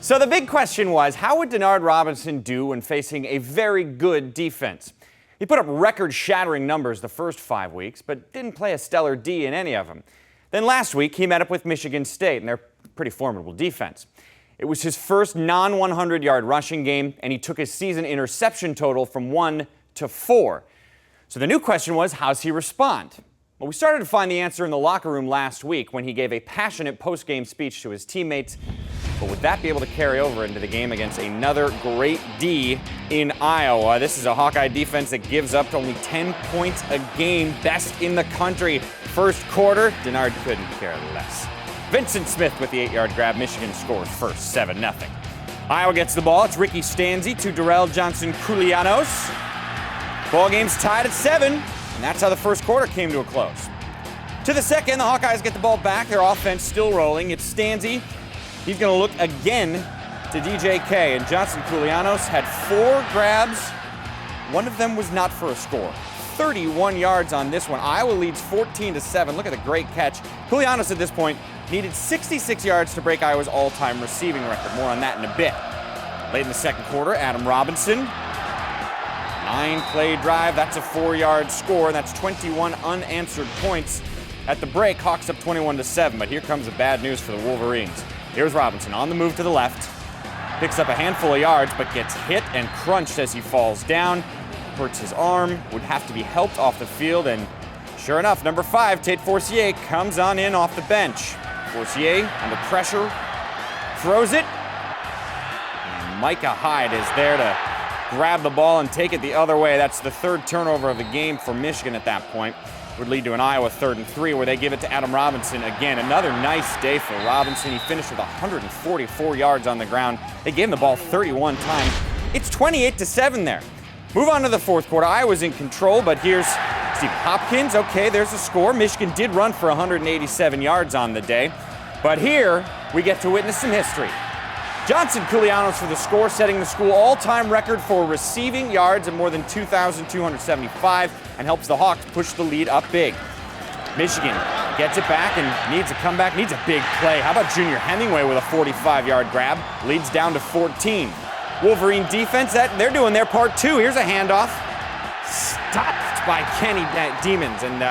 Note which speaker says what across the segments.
Speaker 1: So the big question was, how would Denard Robinson do when facing a very good defense? He put up record-shattering numbers the first 5 weeks, but didn't play a stellar D in any of them. Then last week, he met up with Michigan State, and they're a pretty formidable defense. It was his first non-100-yard rushing game, and he took his season interception total from 1 to 4. So the new question was, how's he respond? Well, we started to find the answer in the locker room last week when he gave a passionate post-game speech to his teammates. But would that be able to carry over into the game against another great D in Iowa? This is a Hawkeye defense that gives up to only 10 points a game, best in the country. First quarter, Denard couldn't care less. Vincent Smith with the 8-yard grab. Michigan scores first, 7-0. Iowa gets the ball. It's Ricky Stanzi to Darrell Johnson-Koulianos. Ball game's tied at 7, and that's how the first quarter came to a close. To the second, the Hawkeyes get the ball back. Their offense still rolling. It's Stanzi. He's going to look again to DJK, and Johnson-Koulianos had 4 grabs. One of them was not for a score. 31 yards on this one. Iowa leads 14-7. Look at the great catch. Koulianos at this point needed 66 yards to break Iowa's all-time receiving record. More on that in a bit. Late in the second quarter, Adam Robinson. 9-play drive. That's a 4-yard score. That's 21 unanswered points. At the break, Hawks up 21-7, but here comes the bad news for the Wolverines. Here's Robinson on the move to the left. Picks up a handful of yards, but gets hit and crunched as he falls down. Hurts his arm, would have to be helped off the field, and sure enough, number 5, Tate Forcier, comes on in off the bench. Forcier, under pressure, throws it, and Micah Hyde is there to grab the ball and take it the other way. That's the 3rd turnover of the game for Michigan at that point. Would lead to an Iowa 3rd and 3, where they give it to Adam Robinson again. Another nice day for Robinson. He finished with 144 yards on the ground. They gave him the ball 31 times. It's 28-7 there. Move on to the fourth quarter. Iowa's in control, but here's Steve Hopkins. Okay, there's a score. Michigan did run for 187 yards on the day. But here, we get to witness some history. Johnson-Koulianos for the score, setting the school all-time record for receiving yards of more than 2,275, and helps the Hawks push the lead up big. Michigan gets it back and needs a comeback, needs a big play. How about Junior Hemingway with a 45-yard grab? Leads down to 14. Wolverine defense, they're doing their part too. Here's a handoff. Stopped by Kenny Demons, and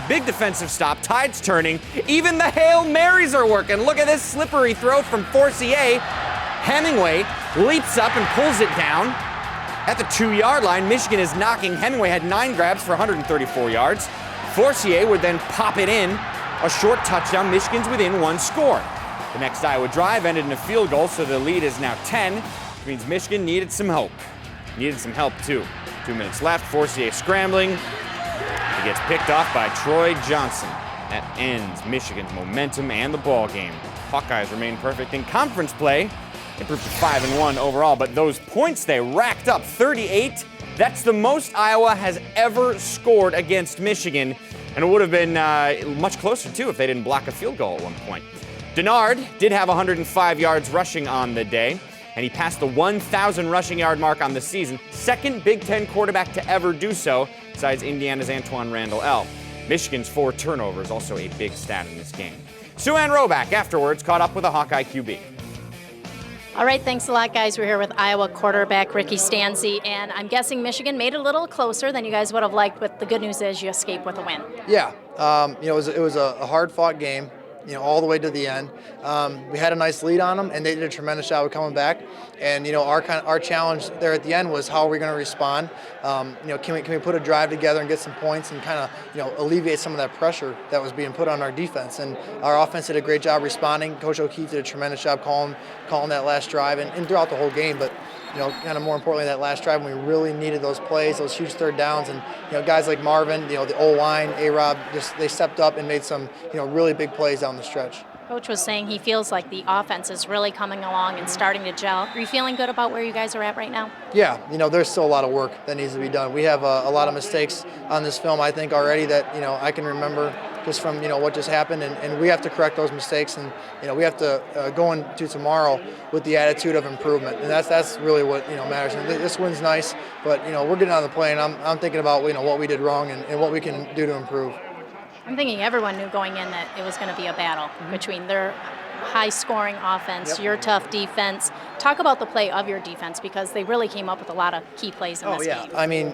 Speaker 1: big defensive stop. Tide's turning. Even the Hail Marys are working. Look at this slippery throw from Forcier. Hemingway leaps up and pulls it down at the 2-yard line. Michigan is knocking. Hemingway had 9 grabs for 134 yards. Forcier would then pop it in. A short touchdown. Michigan's within 1 score. The next Iowa drive ended in a field goal, so the lead is now 10, which means Michigan needed some help. Needed some help, too. 2 minutes left. Forcier scrambling. He gets picked off by Troy Johnson. That ends Michigan's momentum and the ball game. Hawkeyes remain perfect in conference play. Improved to 5-1 overall, but those points they racked up, 38. That's the most Iowa has ever scored against Michigan, and it would have been much closer, too, if they didn't block a field goal at one point. Denard did have 105 yards rushing on the day, and he passed the 1,000 rushing yard mark on the season. 2nd Big Ten quarterback to ever do so, besides Indiana's Antoine Randall L. Michigan's 4 turnovers, also a big stat in this game. Sue-Ann Roback afterwards caught up with a Hawkeye QB.
Speaker 2: All right, thanks a lot, guys. We're here with Iowa quarterback Ricky Stanzi, and I'm guessing Michigan made it a little closer than you guys would have liked, but the good news is you escaped with a win.
Speaker 3: Yeah, it was a hard-fought game, all the way to the end. We had a nice lead on them, and they did a tremendous job of coming back. And our challenge there at the end was, how are we going to respond? Can we put a drive together and get some points and kind of alleviate some of that pressure that was being put on our defense? And our offense did a great job responding. Coach O'Keefe did a tremendous job calling that last drive and throughout the whole game. But kind of more importantly, that last drive when we really needed those plays, those huge 3rd downs, and guys like Marvin, the O-line, A-Rob, they stepped up and made some really big plays down the stretch.
Speaker 2: Coach was saying he feels like the offense is really coming along and starting to gel. Are you feeling good about where you guys are at right now?
Speaker 3: Yeah, there's still a lot of work that needs to be done. We have a lot of mistakes on this film, I think, already that I can remember just from what just happened, and we have to correct those mistakes, and we have to go into tomorrow with the attitude of improvement, and that's really what matters. And this win's nice, but we're getting on the plane. I'm thinking about what we did wrong and what we can do to improve.
Speaker 2: I'm thinking everyone knew going in that it was going to be a battle between their high-scoring offense, your tough defense. Talk about the play of your defense, because they really came up with a lot of key plays in this game.
Speaker 3: I mean,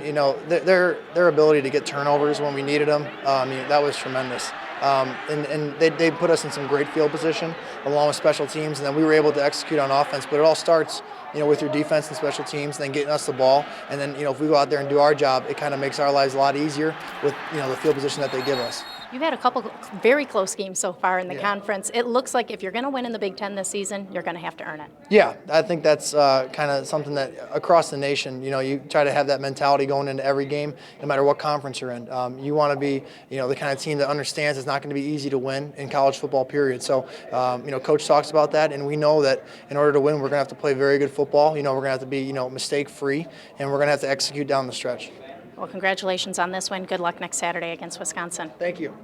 Speaker 3: their ability to get turnovers when we needed them, that was tremendous. And they put us in some great field position along with special teams, and then we were able to execute on offense. But it all starts, with your defense and special teams, and then getting us the ball. And then, if we go out there and do our job, it kind of makes our lives a lot easier with, the field position that they give us.
Speaker 2: You've had a couple very close games so far in the conference. It looks like if you're going to win in the Big Ten this season, you're going to have to earn it.
Speaker 3: Yeah, I think that's kind of something that across the nation, you try to have that mentality going into every game, no matter what conference you're in. You want to be, the kind of team that understands it's not going to be easy to win in college football, period. So, Coach talks about that, and we know that in order to win, we're going to have to play very good football. We're going to have to be, mistake-free, and we're going to have to execute down the stretch.
Speaker 2: Well, congratulations on this win. Good luck next Saturday against Wisconsin.
Speaker 3: Thank you.